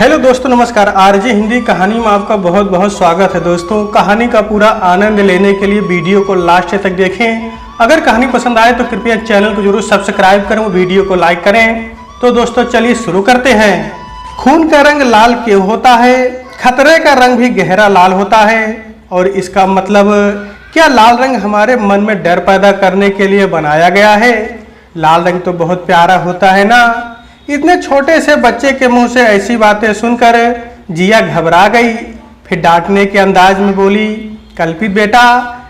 Hello दोस्तों, नमस्कार। RJ Hindi कहानी में आपका बहुत बहुत स्वागत है। दोस्तों, कहानी का पूरा आनंद लेने के लिए वीडियो को लास्ट तक देखें। अगर कहानी पसंद आए तो कृपया चैनल को जरूर सब्सक्राइब करें, वीडियो को लाइक करें। तो दोस्तों चलिए शुरू करते हैं। खून का रंग लाल क्यों होता है? खतरे का रंग भी गहरा लाल होता है। और इसका मतलब क्या लाल रंग हमारे मन में डर पैदा करने के लिए बनाया गया है? लाल रंग तो बहुत प्यारा होता है ना। इतने छोटे से बच्चे के मुंह से ऐसी बातें सुनकर जिया घबरा गई। फिर डांटने के अंदाज में बोली, कल्पित बेटा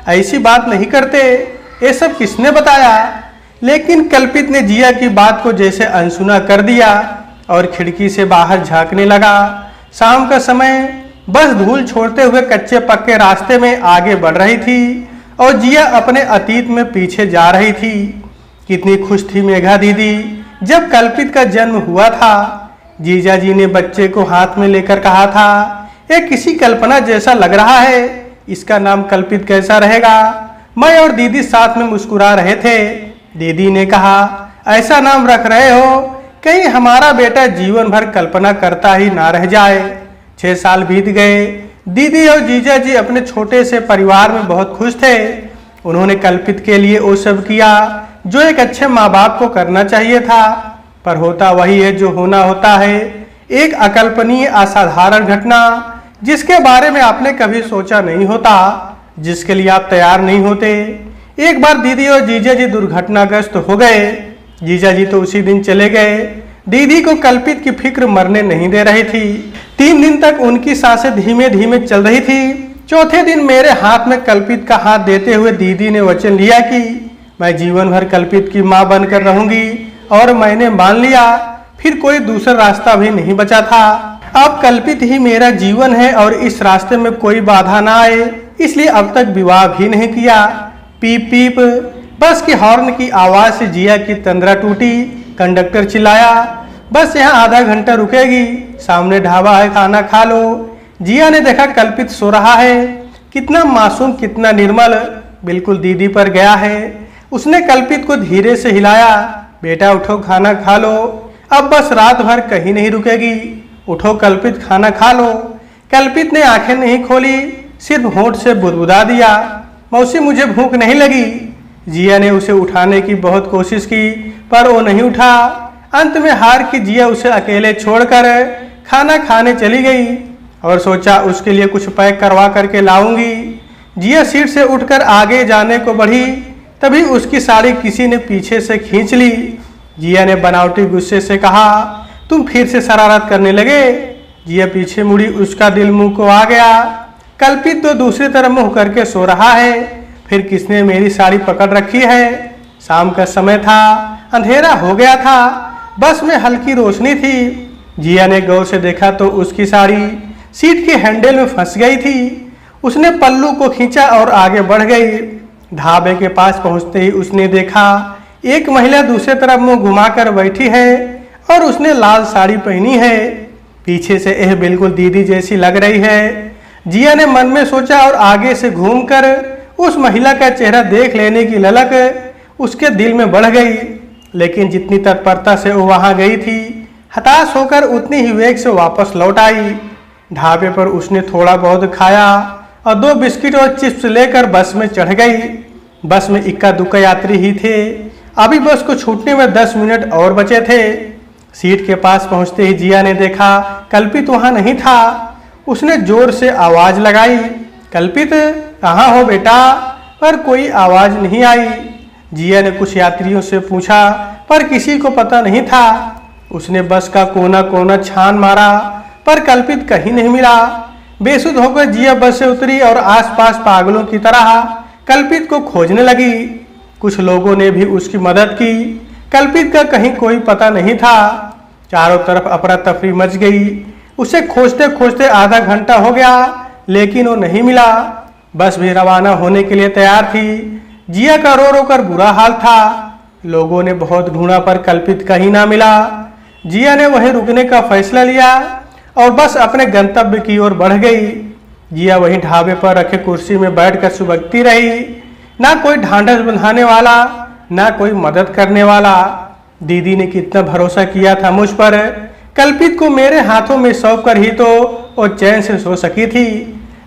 ऐसी बात नहीं करते, ये सब किसने बताया? लेकिन कल्पित ने जिया की बात को जैसे अनसुना कर दिया और खिड़की से बाहर झांकने लगा। शाम का समय बस धूल छोड़ते हुए कच्चे पक्के रास्ते में आगे बढ़ रही थी और जिया अपने अतीत में पीछे जा रही थी। कितनी खुश थी मेघा दीदी जब कल्पित का जन्म हुआ था। जीजा जी ने बच्चे को हाथ में लेकर कहा था, ये किसी कल्पना जैसा लग रहा है, इसका नाम कल्पित कैसा रहेगा? मैं और दीदी साथ में मुस्कुरा रहे थे। दीदी ने कहा, ऐसा नाम रख रहे हो कहीं हमारा बेटा जीवन भर कल्पना करता ही ना रह जाए। 6 साल बीत गए। दीदी और जीजा जी अपने छोटे से परिवार में बहुत खुश थे। उन्होंने कल्पित के लिए वो सब किया जो एक अच्छे माँ बाप को करना चाहिए था, पर होता वही है जो होना होता है। एक अकल्पनीय असाधारण घटना जिसके बारे में आपने कभी सोचा नहीं होता, जिसके लिए आप तैयार नहीं होते। एक बार दीदी और जीजा जी दुर्घटनाग्रस्त हो गए। जीजा जी तो उसी दिन चले गए। दीदी को कल्पित की फिक्र मरने नहीं दे रही थी। 3 दिन तक उनकी सांसें धीमे धीमे चल रही थी। चौथे दिन मेरे हाथ में कल्पित का हाथ देते हुए दीदी ने वचन लिया कि मैं जीवन भर कल्पित की मां बनकर रहूंगी, और मैंने मान लिया। फिर कोई दूसरा रास्ता भी नहीं बचा था। अब कल्पित ही मेरा जीवन है और इस रास्ते में कोई बाधा ना आए, इसलिए अब तक विवाह भी नहीं किया। पीप पीप बस की हॉर्न की आवाज से जिया की तंद्रा टूटी। कंडक्टर चिल्लाया, बस यहाँ आधा घंटा रुकेगी, सामने ढाबा है, खाना खा लो। जिया ने देखा कल्पित सो रहा है। कितना मासूम, कितना निर्मल, बिल्कुल दीदी पर गया है। उसने कल्पित को धीरे से हिलाया, बेटा उठो, खाना खा लो, अब बस रात भर कहीं नहीं रुकेगी, उठो कल्पित, खाना खा लो। कल्पित ने आंखें नहीं खोली, सिर्फ होंठ से बुदबुदा दिया, मौसी मुझे भूख नहीं लगी। जिया ने उसे उठाने की बहुत कोशिश की पर वो नहीं उठा। अंत में हार की जिया उसे अकेले छोड़कर खाना खाने चली गई और सोचा उसके लिए कुछ पैक करवा करके लाऊंगी। जिया सीट से उठकर आगे जाने को बढ़ी, तभी उसकी साड़ी किसी ने पीछे से खींच ली। जिया ने बनावटी गुस्से से कहा, तुम फिर से शरारत करने लगे? जिया पीछे मुड़ी, उसका दिल मुंह को आ गया। कल्पित तो दूसरी तरफ मुंह करके सो रहा है। फिर किसने मेरी साड़ी पकड़ रखी है? शाम का समय था, अंधेरा हो गया था, बस में हल्की रोशनी थी। जिया ने गौर से देखा तो उसकी साड़ी सीट के हैंडल में फंस गई थी। उसने पल्लू को खींचा और आगे बढ़ गई। ढाबे के पास पहुंचते ही उसने देखा एक महिला दूसरे तरफ मुंह घुमाकर बैठी है और उसने लाल साड़ी पहनी है। पीछे से यह बिल्कुल दीदी जैसी लग रही है। जिया ने मन में सोचा और आगे से घूमकर उस महिला का चेहरा देख लेने की ललक उसके दिल में बढ़ गई। लेकिन जितनी तत्परता से वो वहां गई थी, हताश होकर उतनी ही वेग से वापस लौट आई। ढाबे पर उसने थोड़ा बहुत खाया और 2 बिस्किट और चिप्स लेकर बस में चढ़ गई। बस में इक्का दुक्का यात्री ही थे। अभी बस को छूटने में 10 मिनट और बचे थे। सीट के पास पहुंचते ही जिया ने देखा कल्पित वहां नहीं था। उसने जोर से आवाज लगाई, कल्पित कहाँ हो बेटा? पर कोई आवाज नहीं आई। जिया ने कुछ यात्रियों से पूछा पर किसी को पता नहीं था। उसने बस का कोना कोना छान मारा पर कल्पित कहीं नहीं मिला। बेसुध होकर जिया बस से उतरी और आसपास पागलों की तरह कल्पित को खोजने लगी। कुछ लोगों ने भी उसकी मदद की। कल्पित का कहीं कोई पता नहीं था। चारों तरफ अफरा तफरी मच गई। उसे खोजते खोजते आधा घंटा हो गया, लेकिन वो नहीं मिला। बस भी रवाना होने के लिए तैयार थी। जिया का रो रो कर बुरा हाल था। लोगों ने बहुत ढूंढा पर कल्पित कहीं ना मिला। जिया ने वहीं रुकने का फैसला लिया और बस अपने गंतव्य की ओर बढ़ गई। जिया वहीं ढाबे पर रखे कुर्सी में बैठकर सुबकती रही। ना कोई ढांढस बंधाने वाला, ना कोई मदद करने वाला। दीदी ने कितना भरोसा किया था मुझ पर, कल्पित को मेरे हाथों में सौंप कर ही तो वो चैन से सो सकी थी।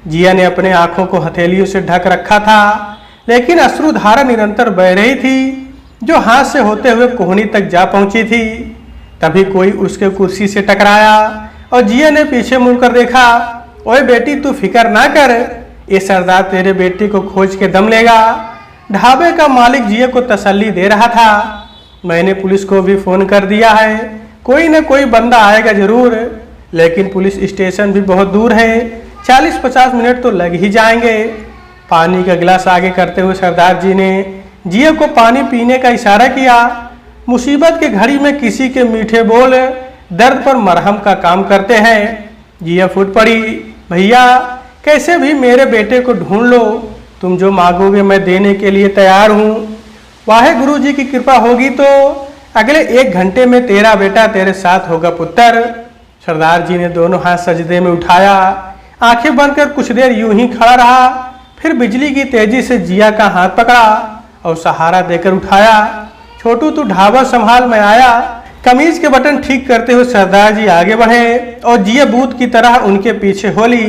जिया ने अपने आंखों को हथेलियों से ढक रखा था, लेकिन अश्रुधारा निरंतर बह रही थी, जो हाथ से होते हुए कोहनी तक जा पहुंची थी। तभी कोई उसके कुर्सी से टकराया और जिया ने पीछे मुड़कर देखा। ओए बेटी, तू फिक्र ना कर, ये सरदार तेरे बेटी को खोज के दम लेगा। ढाबे का मालिक जिया को तसल्ली दे रहा था। मैंने पुलिस को भी फोन कर दिया है, कोई न कोई बंदा आएगा जरूर, लेकिन पुलिस स्टेशन भी बहुत दूर है, 40-50 मिनट तो लग ही जाएंगे। पानी का गिलास आगे करते हुए सरदार जी ने जिया को पानी पीने का इशारा किया। मुसीबत के घड़ी में किसी के मीठे बोल दर्द पर मरहम का काम करते हैं। जिया फूट पड़ी। भैया, कैसे भी मेरे बेटे को ढूंढ लो, तुम जो मांगोगे मैं देने के लिए तैयार हूँ। वाहेगुरु जी की कृपा होगी तो अगले 1 घंटे में तेरा बेटा तेरे साथ होगा पुत्र। सरदार जी ने दोनों हाथ सजदे में उठाया, आंखें बंद कर कुछ देर यूं ही खड़ा रहा, फिर बिजली की तेजी से जिया का हाथ पकड़ा और सहारा देकर उठाया। छोटू, तू ढाबा संभाल, मैं आया। कमीज के बटन ठीक करते हुए सरदार जी आगे बढ़े और जिया बूथ की तरह उनके पीछे हो ली।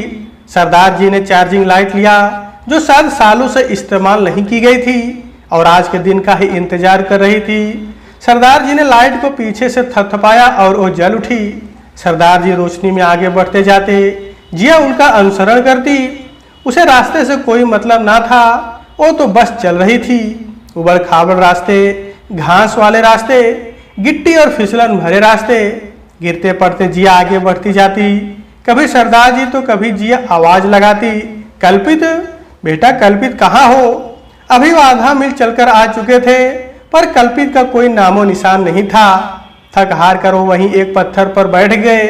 सरदार जी ने चार्जिंग लाइट लिया, जो शायद सालों से इस्तेमाल नहीं की गई थी और आज के दिन का ही इंतजार कर रही थी। सरदार जी ने लाइट को पीछे से थपथपाया और वो जल उठी। सरदार जी रोशनी में आगे बढ़ते जाते, जिया उनका अनुसरण करती। उसे रास्ते से कोई मतलब ना था, वो तो बस चल रही थी। उबड़ खाबड़ रास्ते, घास वाले रास्ते, गिट्टी और फिसलन भरे रास्ते, गिरते पड़ते जिया आगे बढ़ती जाती। कभी सरदार जी तो कभी जिया आवाज लगाती, कल्पित, बेटा कल्पित कहाँ हो? अभी वो आधा मील चलकर आ चुके थे, पर कल्पित का कोई नामो निशान नहीं था। थक हार कर वो वहीं एक पत्थर पर बैठ गए।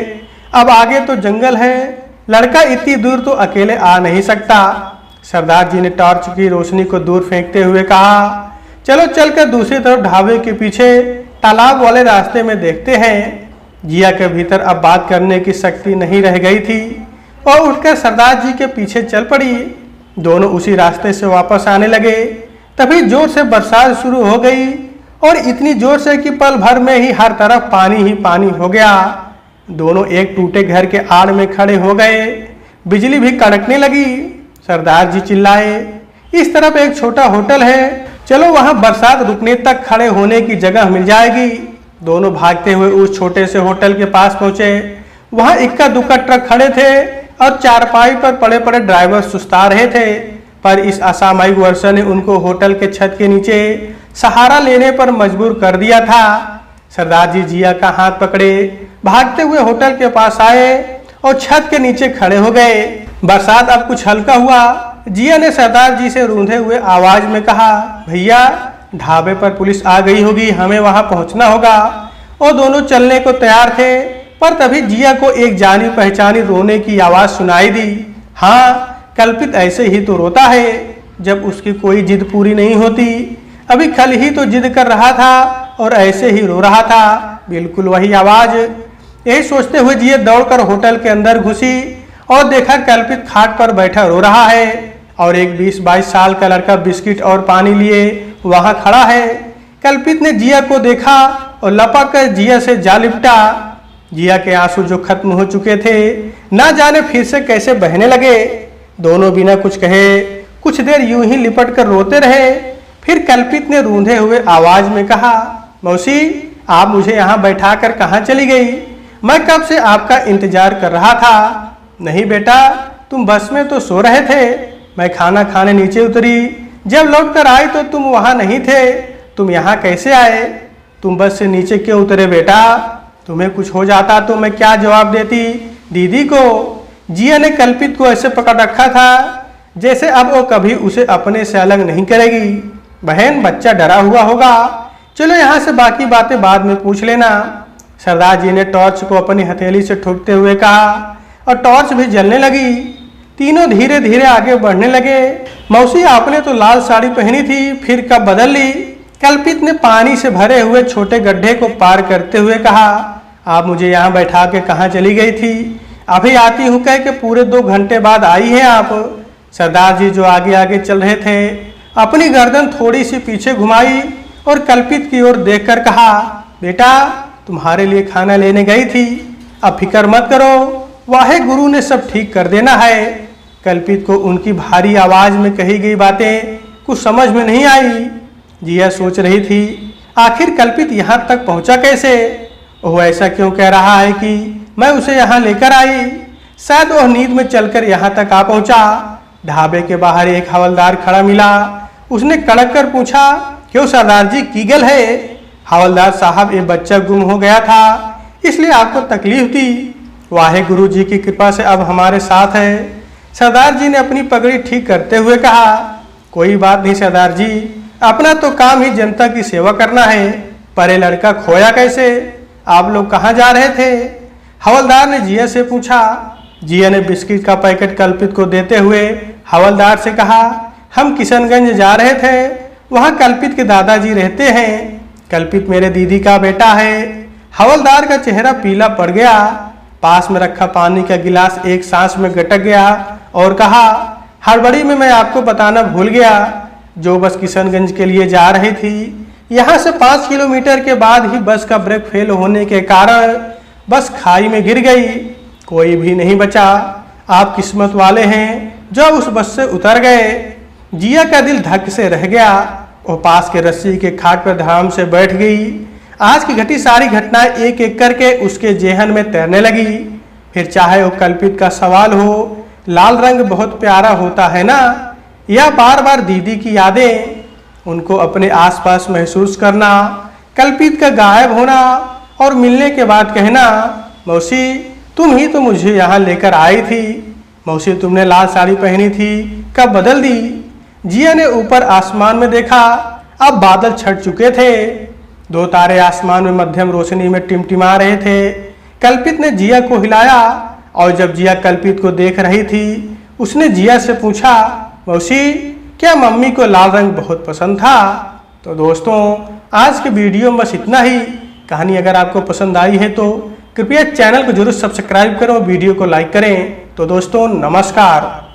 अब आगे तो जंगल है, लड़का इतनी दूर तो अकेले आ नहीं सकता। सरदार जी ने टॉर्च की रोशनी को दूर फेंकते हुए कहा, चलो चलकर दूसरी तरफ ढाबे के पीछे तालाब वाले रास्ते में देखते हैं। जिया के भीतर अब बात करने की शक्ति नहीं रह गई थी। और उठकर सरदार जी के पीछे चल पड़ी। दोनों उसी रास्ते से वापस आने लगे। तभी जोर से बरसात शुरू हो गई और इतनी जोर से कि पल भर में ही हर तरफ पानी ही पानी हो गया। दोनों एक टूटे घर के आड़ में खड़े हो गए। बिजली भी कड़कने लगी। सरदार जी चिल्लाए, इस तरफ एक छोटा होटल है, चलो वहां बरसात रुकने तक खड़े होने की जगह मिल जाएगी। दोनों भागते हुए उस छोटे से होटल के पास पहुंचे। वहां इक्का दुक्का ट्रक खड़े थे और चारपाई पर पड़े पड़े ड्राइवर सुस्ता रहे थे, पर इस असामयिक वर्षा ने उनको होटल के छत के नीचे सहारा लेने पर मजबूर कर दिया था। सरदार जी जिया का हाथ पकड़े भागते हुए होटल के पास आए और छत के नीचे खड़े हो गए। बरसात अब कुछ हल्का हुआ। जिया ने सरदार जी से रूंधे हुए आवाज में कहा, भैया ढाबे पर पुलिस आ गई होगी, हमें वहां पहुंचना होगा। और दोनों चलने को तैयार थे, पर तभी जिया को एक जानी पहचानी रोने की आवाज सुनाई दी। हाँ, कल्पित ऐसे ही तो रोता है जब उसकी कोई जिद पूरी नहीं होती। अभी कल ही तो जिद कर रहा था और ऐसे ही रो रहा था, बिल्कुल वही आवाज। यही सोचते हुए जिया दौड़कर होटल के अंदर घुसी और देखा कल्पित खाट पर बैठा रो रहा है और एक 20-22 साल का लड़का बिस्किट और पानी लिए वहां खड़ा है। कल्पित ने जिया को देखा और लपक कर जिया से जा लिपटा। जिया के आंसू जो खत्म हो चुके थे, ना जाने फिर से कैसे बहने लगे। दोनों बिना कुछ कहे कुछ देर यूं ही लिपट कर रोते रहे। फिर कल्पित ने रूंधे हुए आवाज में कहा, मौसी आप मुझे यहाँ बैठा कर कहाँ चली गई? मैं कब से आपका इंतजार कर रहा था। नहीं बेटा, तुम बस में तो सो रहे थे, मैं खाना खाने नीचे उतरी, जब लौट कर आई तो तुम वहाँ नहीं थे। तुम यहाँ कैसे आए? तुम बस से नीचे क्यों उतरे बेटा? तुम्हें कुछ हो जाता तो मैं क्या जवाब देती दीदी को? जिया ने कल्पित को ऐसे पकड़ रखा था जैसे अब वो कभी उसे अपने से अलग नहीं करेगी। बहन, बच्चा डरा हुआ होगा, चलो यहाँ से बाकी बातें बाद में पूछ लेना। सरदार जी ने टॉर्च को अपनी हथेली से ठोकते हुए कहा और टॉर्च भी जलने लगी। तीनों धीरे धीरे आगे बढ़ने लगे। मौसी आपने तो लाल साड़ी पहनी थी, फिर कब बदल ली? कल्पित ने पानी से भरे हुए छोटे गड्ढे को पार करते हुए कहा, आप मुझे यहाँ बैठा के कहाँ चली गई थी? अभी आती हूँ कह के पूरे 2 घंटे बाद आई हैं आप। सरदार जी जो आगे आगे चल रहे थे, अपनी गर्दन थोड़ी सी पीछे घुमाई और कल्पित की ओर देखकर कहा, बेटा तुम्हारे लिए खाना लेने गई थी, अब फिक्र मत करो, वाहे गुरु ने सब ठीक कर देना है। कल्पित को उनकी भारी आवाज में कही गई बातें कुछ समझ में नहीं आई। जिया सोच रही थी आखिर कल्पित यहाँ तक पहुँचा कैसे। वह ऐसा क्यों कह रहा है कि मैं उसे यहाँ लेकर आई। शायद वह नींद में चलकर यहाँ तक आ पहुँचा। ढाबे के बाहर एक हवलदार खड़ा मिला। उसने कड़क कर पूछा, क्यों सरदार जी की गल है। हवलदार साहब, ये बच्चा गुम हो गया था, इसलिए आपको तकलीफ दी। वाहे गुरु जी की कृपा से अब हमारे साथ है। सरदार जी ने अपनी पगड़ी ठीक करते हुए कहा, कोई बात नहीं सरदार जी, अपना तो काम ही जनता की सेवा करना है। पर ये लड़का खोया कैसे, आप लोग कहाँ जा रहे थे। हवलदार ने जिया से पूछा। जिया ने बिस्किट का पैकेट कल्पित को देते हुए हवलदार से कहा, हम किशनगंज जा रहे थे, वहाँ कल्पित के दादाजी रहते हैं। कल्पित मेरे दीदी का बेटा है। हवलदार का चेहरा पीला पड़ गया। पास में रखा पानी का गिलास एक सांस में गटक गया और कहा, हड़बड़ी में मैं आपको बताना भूल गया, जो बस किशनगंज के लिए जा रही थी, यहाँ से 5 किलोमीटर के बाद ही बस का ब्रेक फेल होने के कारण बस खाई में गिर गई। कोई भी नहीं बचा। आप किस्मत वाले हैं जो उस बस से उतर गए। जिया का दिल धक से रह गया। वो पास के रस्सी के खाट पर धड़ाम से बैठ गई। आज की घटी सारी घटनाएं एक एक करके उसके जेहन में तैरने लगी। फिर चाहे वो कल्पित का सवाल हो, लाल रंग बहुत प्यारा होता है ना, या बार बार दीदी की यादें, उनको अपने आसपास महसूस करना, कल्पित का गायब होना और मिलने के बाद कहना, मौसी तुम ही तो मुझे यहाँ लेकर आई थी। मौसी तुमने लाल साड़ी पहनी थी, कब बदल दी। जिया ने ऊपर आसमान में देखा। अब बादल छट चुके थे। 2 तारे आसमान में मध्यम रोशनी में टिमटिमा रहे थे। कल्पित ने जिया को हिलाया और जब जिया कल्पित को देख रही थी, उसने जिया से पूछा, मौसी क्या मम्मी को लाल रंग बहुत पसंद था। तो दोस्तों आज के वीडियो में बस इतना ही। कहानी अगर आपको पसंद आई है तो कृपया चैनल को जरूर सब्सक्राइब करें और वीडियो को लाइक करें। तो दोस्तों नमस्कार।